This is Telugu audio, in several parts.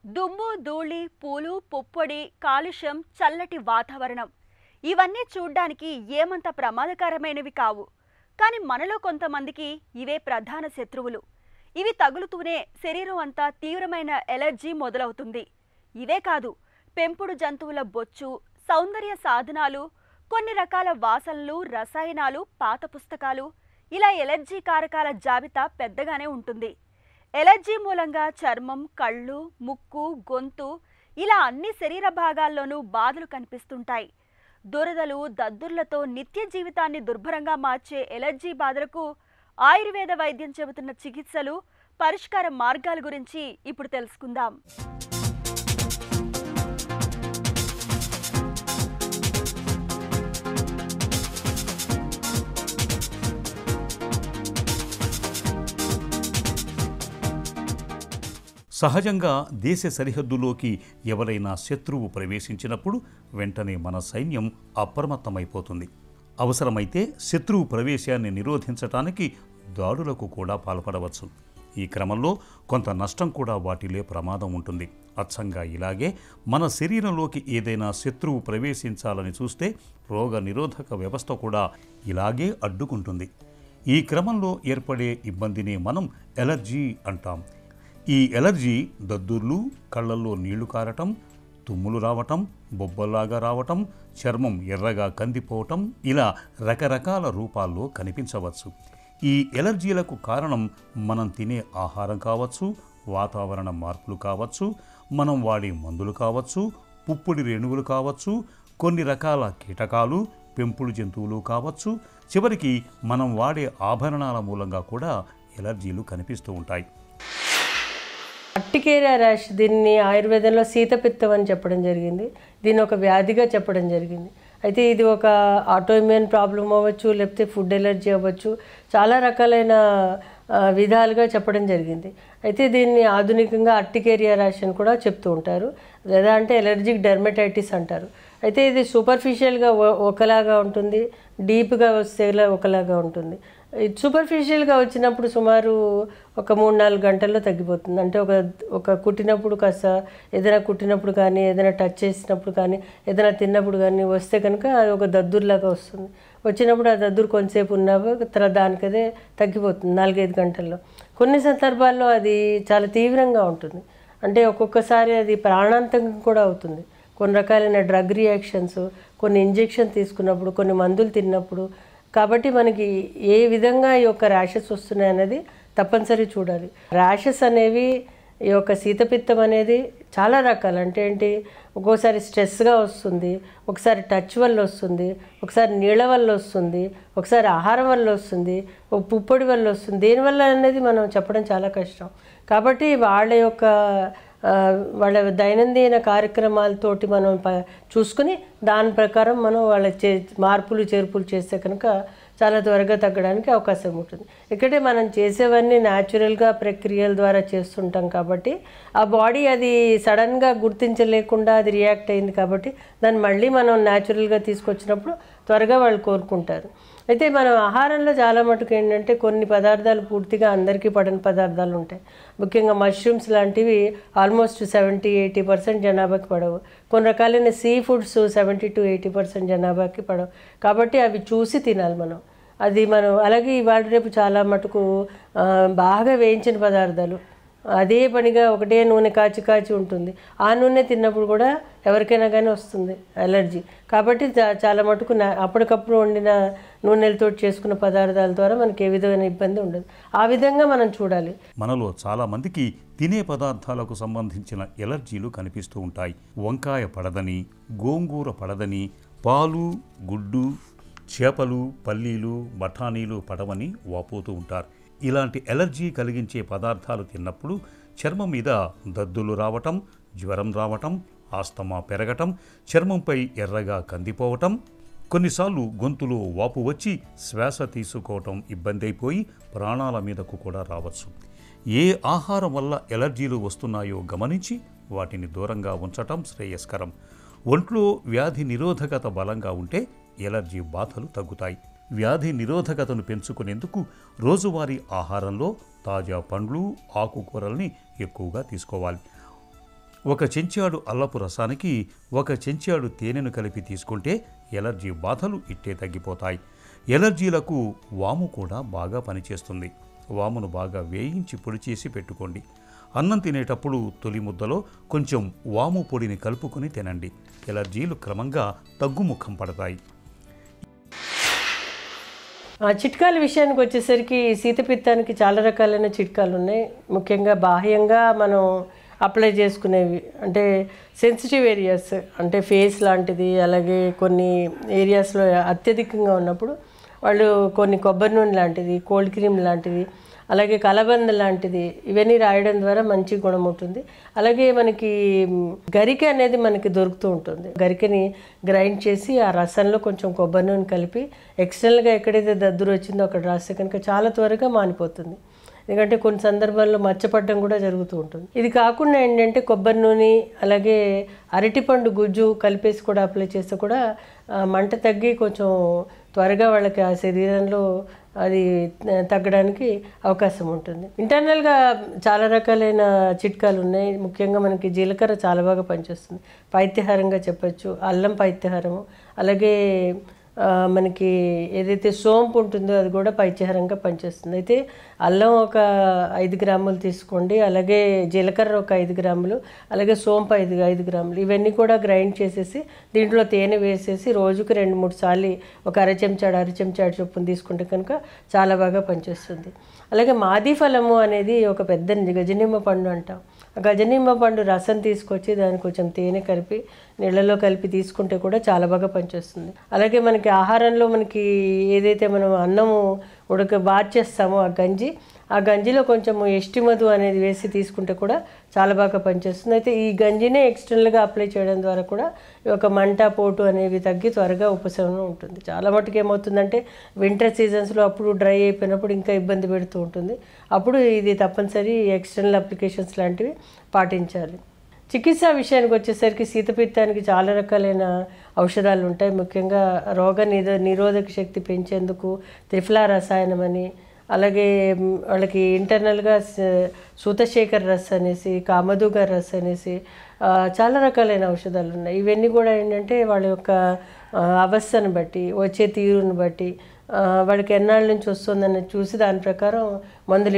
దుమ్ము ధూళి పూలు పుప్పొడి కాలుష్యం చల్లటి వాతావరణం ఇవన్నీ చూడ్డానికి ఏమంత ప్రమాదకరమైనవి కావు. కానీ మనలో కొంతమందికి ఇవే ప్రధాన శత్రువులు. ఇవి తగులుతూనే శరీరం అంతా తీవ్రమైన ఎలర్జీ మొదలవుతుంది. ఇవే కాదు, పెంపుడు జంతువుల బొచ్చు, సౌందర్య సాధనాలు, కొన్ని రకాల వాసనలు, రసాయనాలు, పాత పుస్తకాలు, ఇలా ఎలర్జీ కారకాల జాబితా పెద్దగానే ఉంటుంది. ఎలర్జీ మూలంగా చర్మం, కళ్ళు, ముక్కు, గొంతు ఇలా అన్ని శరీర భాగాల్లోనూ బాధలు కనిపిస్తుంటాయి. దురదలు, దద్దుర్లతో నిత్య జీవితాన్ని దుర్భరంగా మార్చే ఎలర్జీ బాధలకు ఆయుర్వేద వైద్యం చెబుతున్న చికిత్సలు, పరిష్కార మార్గాల గురించి ఇప్పుడు తెలుసుకుందాం. సహజంగా దేశ సరిహద్దులోకి ఎవరైనా శత్రువు ప్రవేశించినప్పుడు వెంటనే మన సైన్యం అప్రమత్తమైపోతుంది. అవసరమైతే శత్రువు ప్రవేశాన్ని నిరోధించటానికి దాడులకు కూడా పాల్పడవచ్చు. ఈ క్రమంలో కొంత నష్టం కూడా వాటిల్లే ప్రమాదం ఉంటుంది. అచ్చంగా ఇలాగే మన శరీరంలోకి ఏదైనా శత్రువు ప్రవేశించాలని చూస్తే రోగ నిరోధక వ్యవస్థ కూడా ఇలాగే అడ్డుకుంటుంది. ఈ క్రమంలో ఏర్పడే ఇబ్బందిని మనం ఎలర్జీ అంటాం. ఈ ఎలర్జీ దద్దుర్లు, కళ్ళల్లో నీళ్లు కారటం, తుమ్ములు రావటం, బొబ్బల్లాగా రావటం, చర్మం ఎర్రగా కందిపోవటం ఇలా రకరకాల రూపాల్లో కనిపించవచ్చు. ఈ ఎలర్జీలకు కారణం మనం తినే ఆహారం కావచ్చు, వాతావరణ మార్పులు కావచ్చు, మనం వాడే మందులు కావచ్చు, పుప్పొడి రేణువులు కావచ్చు, కొన్ని రకాల కీటకాలు, పెంపుడు జంతువులు కావచ్చు, చివరికి మనం వాడే ఆభరణాల మూలంగా కూడా ఎలర్జీలు కనిపిస్తూ ఉంటాయి. అర్టికేరియా ర్యాష్, దీన్ని ఆయుర్వేదంలో శీతపిత్తం అని చెప్పడం జరిగింది. దీన్ని ఒక వ్యాధిగా చెప్పడం జరిగింది. అయితే ఇది ఒక ఆటోఇమ్యూన్ ప్రాబ్లం అవ్వచ్చు, లేకపోతే ఫుడ్ ఎలర్జీ అవ్వచ్చు, చాలా రకాలైన విధాలుగా చెప్పడం జరిగింది. అయితే దీన్ని ఆధునికంగా అర్టికేరియా ర్యాష్ అని కూడా చెప్తూ ఉంటారు, లేదా అంటే ఎలర్జిక్ డెర్మటైటిస్ అంటారు. అయితే ఇది సూపర్ఫిషియల్గా ఒకలాగా ఉంటుంది, డీప్గా వస్తే ఒకలాగా ఉంటుంది. సూపర్ఫిషియల్గా వచ్చినప్పుడు సుమారు ఒక 3-4 గంటల్లో తగ్గిపోతుంది. అంటే ఒక కుట్టినప్పుడు కాస్త ఏదైనా కుట్టినప్పుడు కానీ, ఏదైనా టచ్ చేసినప్పుడు కానీ, ఏదైనా తిన్నప్పుడు కానీ వస్తే కనుక అది ఒక దద్దుర్లాగా వస్తుంది. వచ్చినప్పుడు ఆ దద్దురు కొంతసేపు ఉన్నాక తర్వాత దానికదే తగ్గిపోతుంది 4-5 గంటల్లో. కొన్ని సందర్భాల్లో అది చాలా తీవ్రంగా ఉంటుంది. అంటే ఒక్కొక్కసారి అది ప్రాణాంతకం కూడా అవుతుంది. కొన్ని రకాలైన డ్రగ్ రియాక్షన్స్, కొన్ని ఇంజెక్షన్ తీసుకున్నప్పుడు, కొన్ని మందులు తిన్నప్పుడు. కాబట్టి మనకి ఏ విధంగా ఈ యొక్క ర్యాషెస్ వస్తున్నాయి అనేది తప్పనిసరి చూడాలి. ర్యాషెస్ అనేవి, ఈ యొక్క శీతపిత్తం అనేది చాలా రకాలు. అంటే ఏంటి, ఒక్కోసారి స్ట్రెస్గా వస్తుంది, ఒకసారి టచ్ వల్ల వస్తుంది, ఒకసారి నీళ్ళ వల్ల వస్తుంది, ఒకసారి ఆహారం వల్ల వస్తుంది, ఒక పుప్పొడి వల్ల వస్తుంది. దేనివల్ల అనేది మనం చెప్పడం చాలా కష్టం. కాబట్టి వాళ్ళ దైనందిన కార్యక్రమాలతోటి మనం చూసుకుని దాని ప్రకారం మనం వాళ్ళ మార్పులు చేర్పులు చేస్తే కనుక చాలా త్వరగా తగ్గడానికి అవకాశం ఉంటుంది. ఇక్కడే మనం చేసేవన్నీ న్యాచురల్గా ప్రక్రియల ద్వారా చేస్తుంటాం కాబట్టి ఆ బాడీ అది సడన్గా గుర్తించలేకుండా అది రియాక్ట్ అయింది కాబట్టి దాన్ని మళ్ళీ మనం న్యాచురల్గా తీసుకొచ్చినప్పుడు త్వరగా వాళ్ళు కోరుకుంటారు. అయితే మనం ఆహారంలో చాలా మటుకు ఏంటంటే కొన్ని పదార్థాలు పూర్తిగా అందరికీ పడని పదార్థాలు ఉంటాయి. ముఖ్యంగా మష్రూమ్స్ లాంటివి ఆల్మోస్ట్ 70-80% జనాభాకి పడవు. కొన్ని రకాలైన సీ ఫుడ్స్ 70-80% జనాభాకి పడవు. కాబట్టి అవి చూసి తినాలి మనం. అలాగే ఇవాళ రేపు చాలా మటుకు బాగా వేయించిన పదార్థాలు, అదే పనిగా ఒకటే నూనె కాచి ఉంటుంది. ఆ నూనె తిన్నప్పుడు కూడా ఎవరికైనా కానీ వస్తుంది ఎలర్జీ. కాబట్టి చాలా మటుకు అప్పటికప్పుడు వండిన నూనెలతో చేసుకున్న పదార్థాల ద్వారా మనకి ఏ విధమైన ఇబ్బంది ఉండదు. ఆ విధంగా మనం చూడాలి. మనలో చాలా మందికి తినే పదార్థాలకు సంబంధించిన ఎలర్జీలు కనిపిస్తూ ఉంటాయి. వంకాయ పడదని, గోంగూర పడదని, పాలు, గుడ్డు, చేపలు, పల్లీలు, బఠానీలు పడవని వాపోతూ ఉంటారు. ఇలాంటి ఎలర్జీ కలిగించే పదార్థాలు తిన్నప్పుడు చర్మం మీద దద్దులు రావటం, జ్వరం రావటం, ఆస్తమా పెరగటం, చర్మంపై ఎర్రగా కందిపోవటం, కొన్నిసార్లు గొంతులో వాపు వచ్చి శ్వాస తీసుకోవటం ఇబ్బంది అయిపోయి ప్రాణాల మీదకు కూడా రావచ్చు. ఏ ఆహారం వల్ల ఎలర్జీలు వస్తున్నాయో గమనించి వాటిని దూరంగా ఉంచటం శ్రేయస్కరం. ఒంట్లో వ్యాధి నిరోధకత బలంగా ఉంటే ఎలర్జీ బాధలు తగ్గుతాయి. వ్యాధి నిరోధకతను పెంచుకునేందుకు రోజువారీ ఆహారంలో తాజా పండ్లు, ఆకుకూరల్ని ఎక్కువగా తీసుకోవాలి. ఒక చెంచాడు అల్లపు రసానికి 1 చెంచాడు తేనెను కలిపి తీసుకుంటే ఎలర్జీ బాధలు ఇట్టే తగ్గిపోతాయి. ఎలర్జీలకు వాము కూడా బాగా పనిచేస్తుంది. వామును బాగా వేయించి పొడి చేసి పెట్టుకోండి. అన్నం తినేటప్పుడు తొలి ముద్దలో కొంచెం వాము పొడిని కలుపుకొని తినండి. ఎలర్జీలు క్రమంగా తగ్గుముఖం పడతాయి. చిట్కాల విషయానికి వచ్చేసరికి శీతపిత్తానికి చాలా రకాలైన చిట్కాలు ఉన్నాయి. ముఖ్యంగా బాహ్యంగా మనం అప్లై చేసుకునేవి అంటే సెన్సిటివ్ ఏరియాస్ అంటే ఫేస్ లాంటిది, అలాగే కొన్ని ఏరియాస్లో అత్యధికంగా ఉన్నప్పుడు వాళ్ళు కొన్ని కొబ్బరి నూనె లాంటిది, కోల్డ్ క్రీమ్ లాంటిది, అలాగే కలబంద లాంటిది ఇవన్నీ రాయడం ద్వారా మంచి గుణం ఉంటుంది. అలాగే మనకి గరిక అనేది మనకి దొరుకుతూ ఉంటుంది. గరికని గ్రైండ్ చేసి ఆ రసంలో కొంచెం కొబ్బరి నూనె కలిపి ఎక్స్టర్నల్గా ఎక్కడైతే దద్దురు వచ్చిందో అక్కడ రాస్తే కనుక చాలా త్వరగా మానిపోతుంది. ఎందుకంటే కొన్ని సందర్భాల్లో మచ్చపడడం కూడా జరుగుతూ ఉంటుంది. ఇది కాకుండా ఏంటంటే కొబ్బరి నూనె అలాగే అరటిపండు గుజ్జు కలిపేసి కూడా అప్లై చేస్తే కూడా మంట తగ్గి కొంచెం త్వరగా వాళ్ళకి ఆ శరీరంలో అది తగ్గడానికి అవకాశం ఉంటుంది. ఇంటర్నల్గా చాలా రకాలైన చిట్కాలు ఉన్నాయి. ముఖ్యంగా మనకి జీలకర్ర చాలా బాగా పనిచేస్తుంది. పైత్యహారంగా చెప్పచ్చు. అల్లం పైత్యహారము, అలాగే మనకి ఏదైతే సోంపు ఉంటుందో అది కూడా పైత్యహారంగా పనిచేస్తుంది. అయితే అల్లం ఒక 5 గ్రాములు తీసుకోండి, అలాగే జీలకర్ర ఒక 5 గ్రాములు, అలాగే సోంపు 5 గ్రాములు ఇవన్నీ కూడా గ్రైండ్ చేసేసి దీంట్లో తేనె వేసేసి రోజుకు 2-3 సార్లు ఒక అర చెంచాడు చొప్పున తీసుకుంటే కనుక చాలా బాగా పనిచేస్తుంది. అలాగే మాది ఫలము అనేది ఒక పెద్ద గజనిమ్మ పండు అంటాం. ఆ గజనిమ్మ పండు రసం తీసుకొచ్చి దానికి కొంచెం తేనె కలిపి నీళ్ళలో కలిపి తీసుకుంటే కూడా చాలా బాగా పనిచేస్తుంది. అలాగే మనకి ఆహారంలో మనకి ఏదైతే మనం అన్నము వార్చేస్తామో ఆ గంజిలో కొంచెం ఎస్టిమధు అనేది వేసి తీసుకుంటే కూడా చాలా బాగా పనిచేస్తుంది. అయితే ఈ గంజినే ఎక్స్టర్నల్గా అప్లై చేయడం ద్వారా కూడా ఒక మంట పోటు అనేవి తగ్గి త్వరగా ఉపశమనం ఉంటుంది. చాలా మటుకు ఏమవుతుందంటే వింటర్ సీజన్స్లో అప్పుడు డ్రై అయిపోయినప్పుడు ఇంకా ఇబ్బంది పెడుతూ ఉంటుంది. అప్పుడు ఇది తప్పనిసరి ఎక్స్టర్నల్ అప్లికేషన్స్ లాంటివి పాటించాలి. చికిత్స విషయానికి వచ్చేసరికి శీతపిత్తానికి చాలా రకాలైన ఔషధాలు ఉంటాయి. ముఖ్యంగా నిరోధక శక్తి పెంచేందుకు త్రిఫలా రసాయనం అని, అలాగే వాళ్ళకి ఇంటర్నల్గా సూతశేఖర్ రస్ అనేసి, కామధుగ రస్ అనేసి చాలా రకాలైన ఔషధాలు ఉన్నాయి. ఇవన్నీ కూడా ఏంటంటే వాళ్ళ యొక్క అవస్థను బట్టి, వచ్చే తీరుని బట్టి, వాళ్ళకి ఎన్నాళ్ళ నుంచి వస్తుందని చూసి దాని ప్రకారం మందులు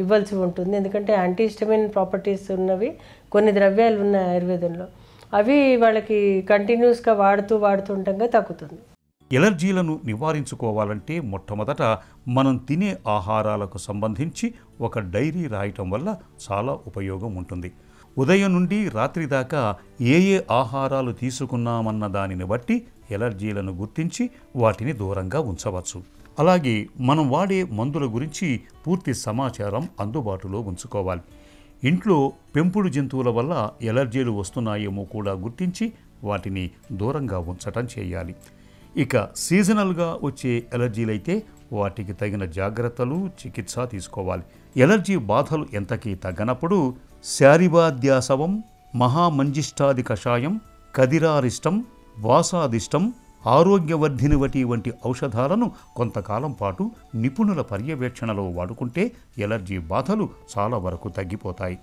ఇవ్వాల్సి ఉంటుంది. ఎందుకంటే యాంటీహిస్టమిన్ ప్రాపర్టీస్ ఉన్నవి కొన్ని ద్రవ్యాలు ఉన్నాయి ఆయుర్వేదంలో. అవి వాళ్ళకి కంటిన్యూస్గా వాడుతుండగా తగ్గుతుంది. ఎలర్జీలను నివారించుకోవాలంటే మొట్టమొదట మనం తినే ఆహారాలకు సంబంధించి ఒక డైరీ రాయటం వల్ల చాలా ఉపయోగం ఉంటుంది. ఉదయం నుండి రాత్రి దాకా ఏ ఆహారాలు తీసుకున్నామన్న దానిని బట్టి ఎలర్జీలను గుర్తించి వాటిని దూరంగా ఉంచవచ్చు. అలాగే మనం వాడే మందుల గురించి పూర్తి సమాచారం అందుబాటులో ఉంచుకోవాలి. ఇంట్లో పెంపుడు జంతువుల వల్ల ఎలర్జీలు వస్తున్నాయేమో కూడా గుర్తించి వాటిని దూరంగా ఉంచటం చేయాలి. ఇక సీజనల్గా వచ్చే ఎలర్జీలైతే వాటికి తగిన జాగ్రత్తలు, చికిత్స తీసుకోవాలి. ఎలర్జీ బాధలు ఎంతకీ తగ్గనప్పుడు శారిబాద్యాసవం, మహామంజిష్టాది కషాయం, కదిరారిష్టం, వాసాదిష్టం, ఆరోగ్యవర్ధిని వంటి ఔషధాలను కొంతకాలం పాటు నిపుణుల పర్యవేక్షణలో వాడుకుంటే ఎలర్జీ బాధలు చాలా వరకు తగ్గిపోతాయి.